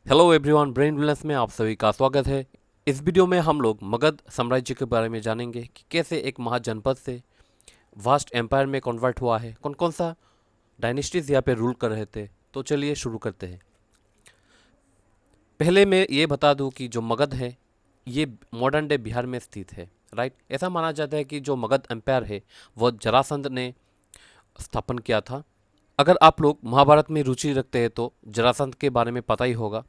Hello everyone, brain wellness में आप सभी का स्वागत है। इस वीडियो में हम लोग मगध साम्राज्य के बारे में जानेंगे कि कैसे एक महाजनपद से वास्ट एम्पायर में कन्वर्ट हुआ है, कौन कौन सा डायनेस्टीज यहाँ पे रूल कर रहे थे। तो चलिए शुरू करते हैं। पहले मैं ये बता दूं कि जो मगध है ये मॉडर्न डे बिहार में स्थित है। राइट, ऐसा माना जाता है कि जो मगध एम्पायर है वह जरासंध ने स्थापन किया था। अगर आप लोग महाभारत में रुचि रखते हैं तो जरासंध के बारे में पता ही होगा।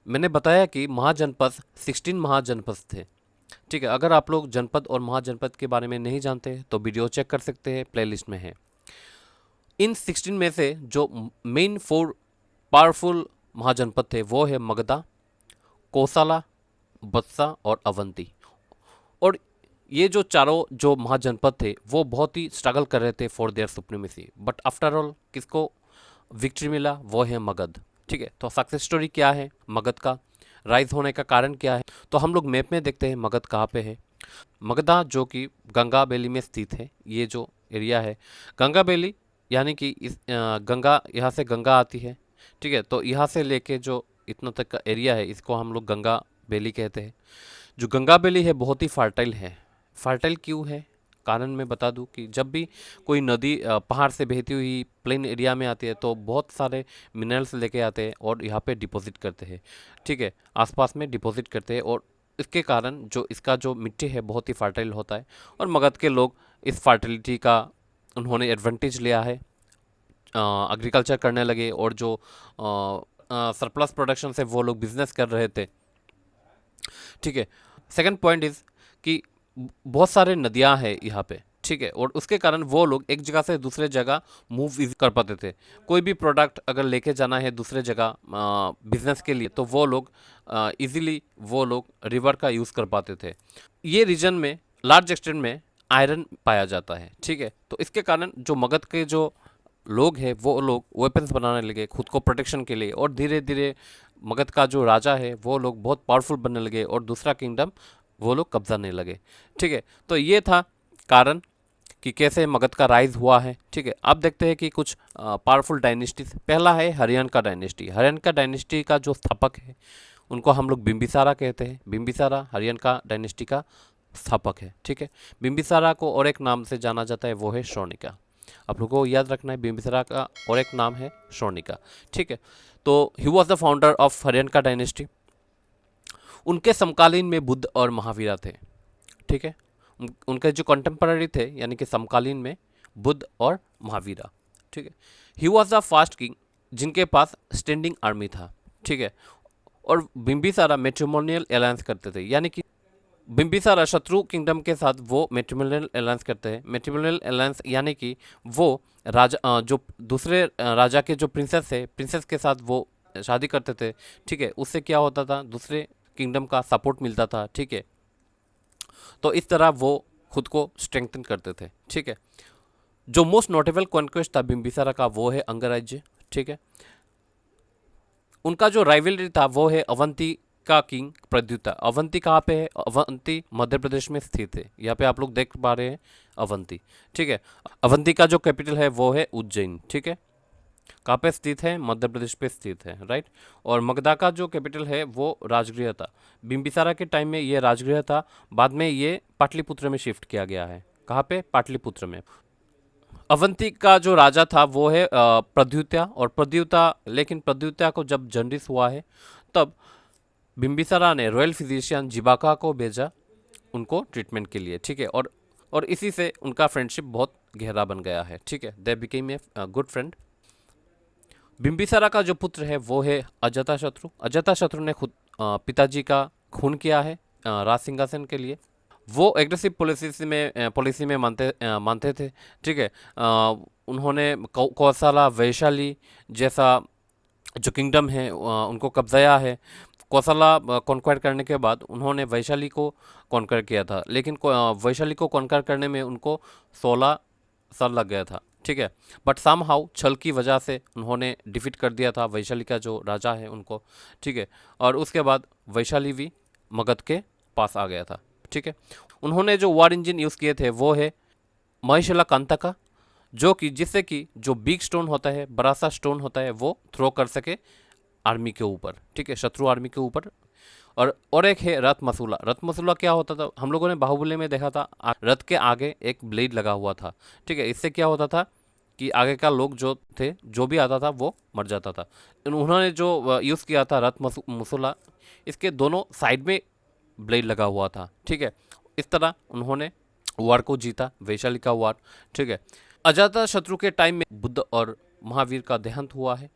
मैंने बताया कि महाजनपद 16 महाजनपद थे। ठीक है, अगर आप लोग जनपद और महाजनपद के बारे में नहीं जानते तो वीडियो चेक कर सकते हैं, प्लेलिस्ट में है। इन 16 में से जो मेन 4 पावरफुल महाजनपद थे वो है मगधा, कोसला, बत्सा और अवंती। और ये जो चारों जो महाजनपद थे वो बहुत ही स्ट्रगल कर रहे थे for their supremacy, but after all किसको विक्ट्री मिला? वो है मगध। ठीक है, तो सक्सेस स्टोरी क्या है मगध का, राइज होने का कारण क्या है? तो हम लोग मैप में देखते हैं मगध कहाँ पे है। मगधा जो कि गंगा बैली में स्थित है, ये जो एरिया है गंगा बैली, यानी कि गंगा, यहाँ से गंगा आती है। ठीक है, तो यहाँ से लेके जो इतना तक का एरिया है इसको हम लोग गंगा बैली कहते हैं। जो गंगा बैली है बहुत ही फर्टाइल है। फर्टाइल क्यों है? कारण मैं बता दूं कि जब भी कोई नदी पहाड़ से बहती हुई प्लेन एरिया में आती है तो बहुत सारे मिनरल्स लेके आते हैं और यहाँ पे डिपॉजिट करते हैं। ठीक है, आसपास में डिपॉजिट करते हैं और इसके कारण जो इसका जो मिट्टी है बहुत ही फर्टाइल होता है। और मगध के लोग इस फर्टिलिटी का उन्होंने एडवांटेज लिया है, एग्रीकल्चर करने लगे और जो सरप्लस प्रोडक्शन से वो लोग बिजनेस कर रहे थे। ठीक है, सेकंड पॉइंट इज कि बहुत सारे नदियां हैं यहाँ पे। ठीक है, और उसके कारण वो लोग एक जगह से दूसरे जगह मूव कर पाते थे। कोई भी प्रोडक्ट अगर लेके जाना है दूसरे जगह बिजनेस के लिए तो वो लोग इजीली वो लोग रिवर का यूज़ कर पाते थे। ये रीजन में लार्ज एक्सटेंट में आयरन पाया जाता है। ठीक है, तो इसके कारण जो मगध के जो लोग हैं वो लोग वेपन्स बनाने लगे खुद को प्रोटेक्शन के लिए, और धीरे धीरे मगध का जो राजा है वो लोग बहुत पावरफुल बनने लगे और दूसरा किंगडम वो लोग कब्जा नहीं लगे। ठीक है, तो ये था कारण कि कैसे मगध का राइज हुआ है। ठीक है, अब देखते हैं कि कुछ पावरफुल डायनेस्टीज। पहला है हरियन का डायनेस्टी। हरियन का डायनेस्टी का जो स्थापक है उनको हम लोग बिंबिसारा कहते हैं। बिंबिसारा हरियन का डायनेस्टी का स्थापक है। ठीक है, बिंबिसारा को और एक नाम से जाना जाता है वो है शोणिका। आप लोगों को याद रखना है बिंबिसारा का और एक नाम है शोणिका। ठीक है, तो he was the founder of Haryanka dynasty. उनके समकालीन में बुद्ध और महावीरा थे। ठीक है, उनके जो कंटेम्पररी थे यानी कि समकालीन में बुद्ध और महावीरा। ठीक है, he was the fast king जिनके पास स्टैंडिंग आर्मी था। ठीक है, और बिंबिसारा मैट्रिमोनियल अलायंस करते थे, यानी कि बिंबिसारा शत्रु किंगडम के साथ वो मैट्रिमोनियल अलायंस करते हैं। मैट्रिमोनियल अलायंस यानी कि वो राजा जो दूसरे राजा के जो प्रिंसेस है, प्रिंसेस के साथ वो शादी करते थे। ठीक है, उससे क्या होता था, दूसरे किंगडम का सपोर्ट मिलता था। ठीक है, तो इस तरह वो खुद को स्ट्रेंथन करते थे। ठीक है, जो मोस्ट नोटेबल कॉन्क्वेस्ट था बिंबिसारा का वो है अंगराज्य। ठीक है, उनका जो राइवलरी था वो है अवंती का किंग प्रद्युता। अवंती कहाँ पे है? अवंती मध्य प्रदेश में स्थित है। यहाँ पे आप लोग देख पा रहे हैं अवंती। ठीक है, अवंती का जो कैपिटल है वो है उज्जैन। ठीक है, कहाँ पे स्थित है? मध्य प्रदेश पे स्थित है। राइट, और मगधा का जो कैपिटल है वो राजगृह था। बिंबिसारा के टाइम में ये राजगृह था, बाद में ये पाटलिपुत्र में शिफ्ट किया गया है। कहाँ पे? पाटलिपुत्र में। अवंती का जो राजा था वो है प्रद्युत्या, और प्रद्युता, लेकिन प्रद्युत्या को जब जन्डिस हुआ है तब बिंबिसारा ने रॉयल फिजिशियन जिबाका को भेजा उनको ट्रीटमेंट के लिए। ठीक है, और इसी से उनका फ्रेंडशिप बहुत गहरा बन गया है। ठीक है, they became a good friend. Bimbisara का जो पुत्र है वो है अजातशत्रु। अजातशत्रु ने खुद पिताजी का खून किया है राज सिंहासन के लिए। वो एग्रेसिव पॉलिसी में मानते थे। ठीक है, उन्होंने कौशला, वैशाली जैसा जो किंगडम है उनको कब्जाया है। कौशला कॉन्क्वायर करने के बाद उन्होंने वैशाली को कॉन्कर किया था, लेकिन वैशाली को कॉन्कर करने में उनको 16 साल लग गया था। ठीक है, बट सम हाउ छल की वजह से उन्होंने डिफीट कर दिया था वैशाली का जो राजा है उनको। ठीक है, और उसके बाद वैशाली भी मगध के पास आ गया था। ठीक है, उन्होंने जो वार इंजन यूज़ किए थे वो है महिशला कांता, जो कि जिससे कि जो बिग स्टोन होता है, बड़ा सा स्टोन होता है, वो थ्रो कर सके आर्मी के ऊपर, ठीक है, शत्रु आर्मी के ऊपर। और एक है रथ मसूला। रथ मसूला क्या होता था, हम लोगों ने बाहुबली में देखा था, रथ के आगे एक ब्लेड लगा हुआ था, ठीक है। इससे क्या होता था कि आगे का लोग जो थे, जो भी आता था वो मर जाता था। उन्होंने जो यूज़ किया था रथ मसूला, इसके दोनों साइड में ब्लेड लगा हुआ था, ठीक है। इस तरह उन्होंने वार को जीता, वैशाली का वार, ठीक है। अजाता शत्रु के टाइम में बुद्ध और महावीर का देहांत हुआ है।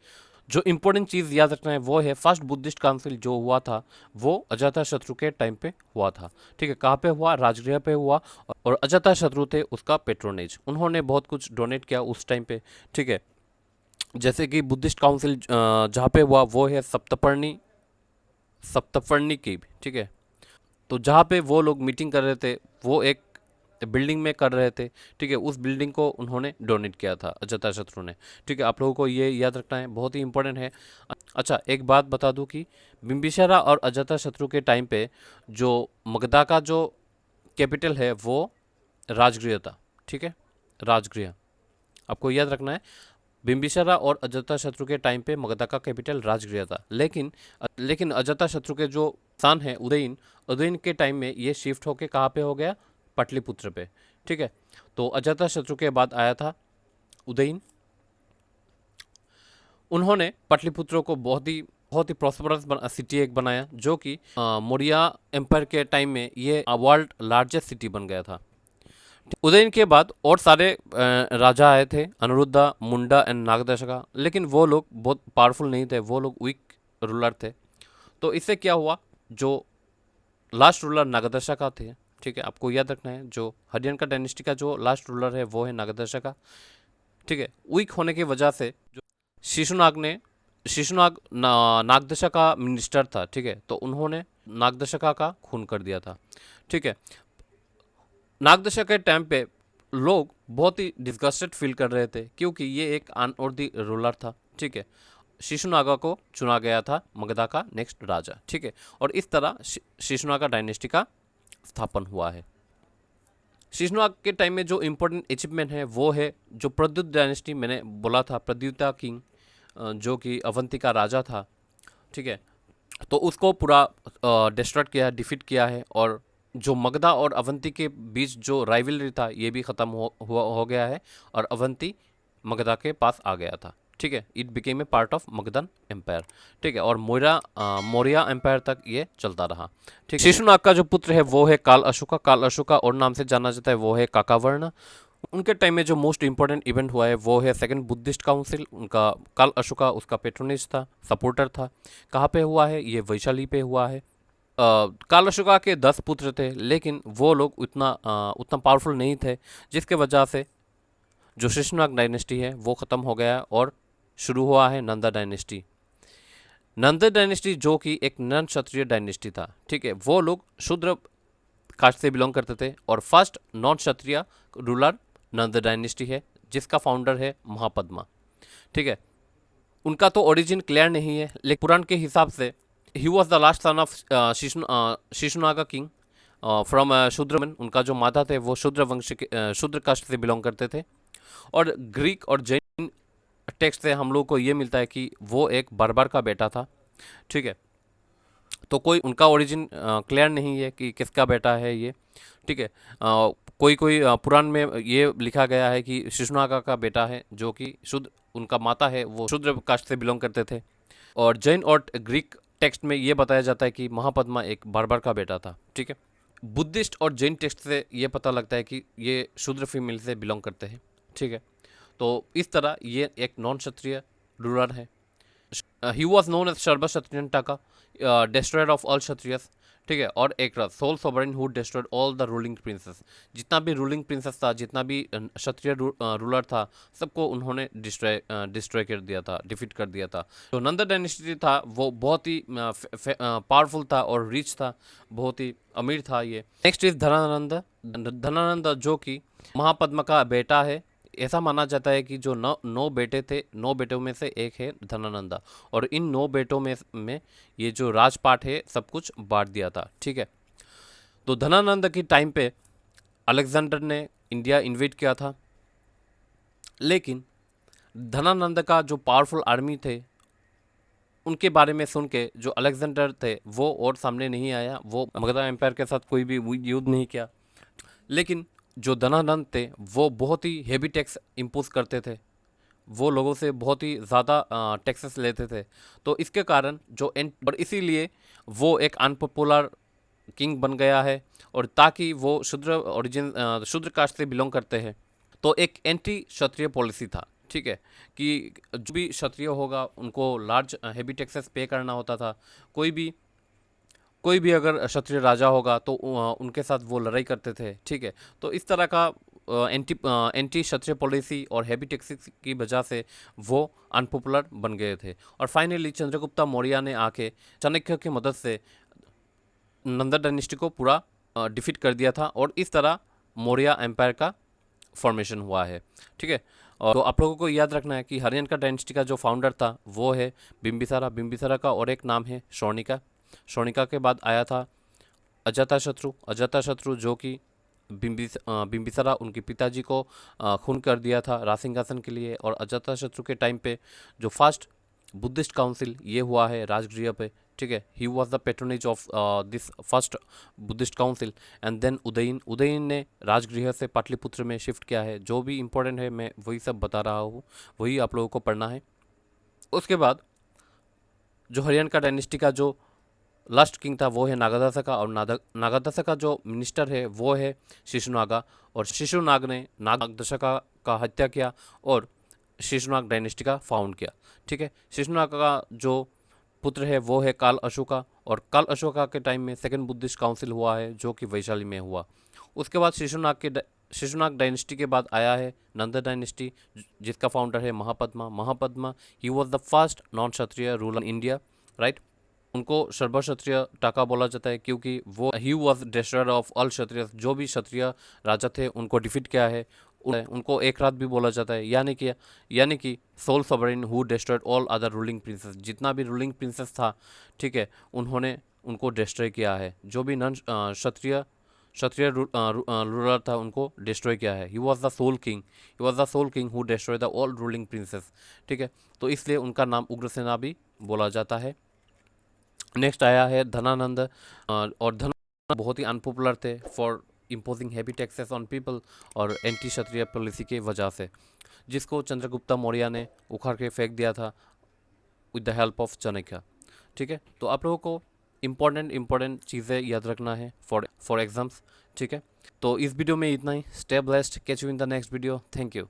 जो इम्पोर्टेंट चीज़ याद रखना है वो है फर्स्ट बुद्धिस्ट काउंसिल जो हुआ था वो अजाता शत्रु के टाइम पे हुआ था, ठीक है। कहाँ पे हुआ, राजगृह पे हुआ। और अजाता शत्रु थे उसका पेट्रोनेज, उन्होंने बहुत कुछ डोनेट किया उस टाइम पे, ठीक है। जैसे कि बुद्धिस्ट काउंसिल जहाँ पे हुआ वो है सप्तपर्णी की, ठीक है। तो जहाँ पे वो लोग मीटिंग कर रहे थे वो एक बिल्डिंग में कर रहे थे, ठीक है। उस बिल्डिंग को उन्होंने डोनेट किया था अजातशत्रु ने, ठीक है। आप लोगों को ये याद रखना है, बहुत ही इंपॉर्टेंट है। अच्छा, एक बात बता दूं कि बिंबिसारा और अजातशत्रु के टाइम पे जो मगधा का जो कैपिटल है वो राजगृह था, ठीक है, राजगृह। आपको याद रखना है, बिंबिसारा और अजातशत्रु के टाइम पे मगधा का कैपिटल राजगृह था। लेकिन अजातशत्रु के जो सन है उदयन, उदयन के टाइम में ये शिफ्ट होके कहाँ पे हो गया, पाटलिपुत्र पे, ठीक है। तो अजातशत्रु के बाद आया था उदयन। उन्होंने पाटलिपुत्र को बहुत ही प्रॉस्परस सिटी एक बनाया, जो कि मौर्य एम्पायर के टाइम में ये वर्ल्ड लार्जेस्ट सिटी बन गया था। उदयन के बाद और सारे राजा आए थे, अनिरुद्ध, मुंडा एंड नागदशका, लेकिन वो लोग बहुत पावरफुल नहीं थे, वो लोग वीक रूलर थे। तो इससे क्या हुआ, जो लास्ट रूलर नागदशका थे, ठीक है। आपको याद रखना है जो हरियाणा का डायनेस्टी का जो लास्ट रूलर है वो है नागदशका, ठीक है। वीक होने की वजह से जो शिशुनाग नागदशा का मिनिस्टर था, ठीक है। तो उन्होंने नागदशका का खून कर दिया था, ठीक है। नागदशा के टाइम पे लोग बहुत ही डिस्गस्टेड फील कर रहे थे क्योंकि ये एक अनऑर्दी रूलर था, ठीक है। शिशुनागा को चुना गया था मगधा का नेक्स्ट राजा, ठीक है। और इस तरह शिशुनागा डायनेस्टी का स्थापन हुआ है। शिशुनाग के टाइम में जो इम्पोर्टेंट अचीवमेंट है वो है जो प्रद्युत डायनेस्टी, मैंने बोला था प्रद्युता किंग, जो कि अवंती का राजा था, ठीक है। तो उसको पूरा डिस्ट्रॉय किया, डिफीट किया है। और जो मगधा और अवंती के बीच जो राइवलरी था ये भी ख़त्म हो गया है और अवंती मगधा के पास आ गया था, ठीक है। It became a part of Magadhan empire, ठीक है। और मौर्य एम्पायर तक ये चलता रहा, ठीक है। शिशुनाग का जो पुत्र है वो है काल अशोका। काल अशोका और नाम से जाना जाता है वो है काकावर्ण। उनके टाइम में जो मोस्ट इंपॉर्टेंट इवेंट हुआ है वो है सेकंड बुद्धिस्ट काउंसिल। उनका काल अशोका उसका पेट्रोनेज था, सपोर्टर था। कहाँ पे हुआ है, ये वैशाली पे हुआ है। काल अशोका के 10 पुत्र थे, लेकिन वो लोग उतना पावरफुल नहीं थे, जिसके वजह से जो शिशुनाग डायनेस्टी है वो ख़त्म हो गया और शुरू हुआ है नंदा डायनेस्टी। नंदा डायनेस्टी जो कि एक नन क्षत्रिय डायनेस्टी था, ठीक है। वो लोग शूद्र कास्ट से बिलोंग करते थे और फर्स्ट नॉन क्षत्रिय रूलर नंद डायनेस्टी है, जिसका फाउंडर है महापद्मा, ठीक है। उनका तो ओरिजिन क्लियर नहीं है, लेकिन पुराण के हिसाब से he was the last son of Shishunaga king from शूद्रमन। उनका जो माता थे वो शूद्र वंश के शूद्र कास्ट से बिलोंग करते थे। और ग्रीक और जैन टेक्स्ट से हम लोग को ये मिलता है कि वो एक बर्बर का बेटा था, ठीक है। तो कोई उनका ओरिजिन क्लियर नहीं है कि किसका बेटा है ये, ठीक है। कोई पुराण में ये लिखा गया है कि शिशुनागा का बेटा है, जो कि उनका माता है वो शूद्र कास्ट से बिलोंग करते थे। और जैन और ग्रीक टेक्स्ट में ये बताया जाता है कि महापद्मा एक बार्बर का बेटा था, ठीक है। बुद्धिस्ट और जैन टेक्स्ट से ये पता लगता है कि ये शूद्र फीमेल से बिलोंग करते हैं, ठीक है। तो इस तरह ये एक नॉन क्षत्रिय रूलर है। ही वॉज नोन एज शर्बा क्षत्रियन टाका, डिस्ट्रॉयर ऑफ ऑल क्षत्रियस, ठीक है। और एक sole sovereign who destroyed all the ruling princes, जितना भी रूलिंग प्रिंसेस था, जितना भी क्षत्रिय रूलर था, सबको उन्होंने डिस्ट्रॉय कर दिया था, डिफीट कर दिया था। तो नंदा डायनेस्टी था वो बहुत ही पावरफुल था और रिच था, बहुत ही अमीर था ये। Next is Dhanananda. धनानंद जो कि महापद्मा का बेटा है। ऐसा माना जाता है कि जो नौ बेटे थे, 9 बेटों में से एक है धनानंदा। और इन 9 बेटों में ये जो राजपाट है सब कुछ बांट दिया था, ठीक है। तो धनानंद की टाइम पे अलेक्जेंडर ने इंडिया इन्वेड किया था, लेकिन धनानंद का जो पावरफुल आर्मी थे उनके बारे में सुन के जो अलेक्जेंडर थे वो और सामने नहीं आया, वो मगध एम्पायर के साथ कोई भी युद्ध नहीं किया। लेकिन जो धनानंद थे वो बहुत ही हेवी टैक्स इम्पोज करते थे, वो लोगों से बहुत ही ज़्यादा टैक्सेस लेते थे। तो इसके कारण और इसीलिए वो एक अनपॉपुलर किंग बन गया है। और ताकि वो शूद्र कास्ट से बिलोंग करते हैं, तो एक एंटी क्षत्रिय पॉलिसी था, ठीक है, कि जो भी क्षत्रिय होगा उनको लार्ज हेवी टैक्सेस पे करना होता था। कोई भी अगर क्षत्रिय राजा होगा तो उनके साथ वो लड़ाई करते थे, ठीक है। तो इस तरह का एंटी क्षत्रिय पॉलिसी और हैवी टैक्सेस की वजह से वो अनपॉपुलर बन गए थे। और फाइनली चंद्रगुप्ता मौर्य ने आके चाणक्य की मदद से नंदा डायनेस्टी को पूरा डिफीट कर दिया था, और इस तरह मौर्य एम्पायर का फॉर्मेशन हुआ है, ठीक है। और तो आप लोगों को याद रखना है कि हरियाणा डायनेस्टी का जो फाउंडर था वो है बिंबिसारा। बिंबिसारा का और एक नाम है शोणिका। शोणिका के बाद आया था अजातशत्रु। अजातशत्रु जो कि बिंबिसारा उनके पिताजी को खून कर दिया था राज सिंहासन के लिए। और अजातशत्रु के टाइम पे जो फर्स्ट बुद्धिस्ट काउंसिल ये हुआ है राजगृह पे, ठीक है। He was the patronage of this first Buddhist council. And then Udayan ने राजगृह से पाटलिपुत्र में शिफ्ट किया है। जो भी इंपॉर्टेंट है मैं वही सब बता रहा हूँ, वही आप लोगों को पढ़ना है। उसके बाद जो हरियाणा का डायनेस्टी का जो लास्ट किंग था वो है नागादासा। और नागादासा का जो मिनिस्टर है वो है शिशुनागा। और शिशुनाग ने नागदशा का हत्या किया और शिशुनाग डायनेस्टी का फाउंड किया, ठीक है। शिशुनाग का जो पुत्र है वो है काल अशोका। और काल अशोका के टाइम में सेकंड बुद्धिस्ट काउंसिल हुआ है जो कि वैशाली में हुआ। उसके बाद शिशुनाग डायनेस्टी के बाद आया है नंदा डायनेस्टी, जिसका फाउंडर है Mahapadma. He was the first non Kshatriya ruler in India, right. उनको सर्वक्षत्रिय टाका बोला जाता है क्योंकि वो he was destroyer of all Kshatriya. जो भी क्षत्रिय राजा थे उनको डिफीट किया है। उनको एक रात भी बोला जाता है, यानी कि sole sovereign who destroyed all other ruling princes. जितना भी रूलिंग प्रिंसेस था, ठीक है, उन्होंने उनको डिस्ट्रॉय किया है। जो भी नॉन क्षत्रिय रूलर था उनको डिस्ट्रॉय किया है। He was the sole king who destroy the all ruling princes, ठीक है। तो इसलिए उनका नाम उग्रसेना भी बोला जाता है। नेक्स्ट आया है धनानंद। और धनानंद बहुत ही अनपॉपुलर थे for imposing heavy taxes on people और एंटी क्षत्रिय पॉलिसी की वजह से, जिसको चंद्रगुप्ता मौर्य ने उखाड़ के फेंक दिया था with the help of Chanakya, ठीक है। तो आप लोगों को इम्पोर्टेंट चीज़ें याद रखना है फॉर एग्जाम्स, ठीक है। तो इस वीडियो में इतना ही। Stay blessed, catch you in the next video. Thank you.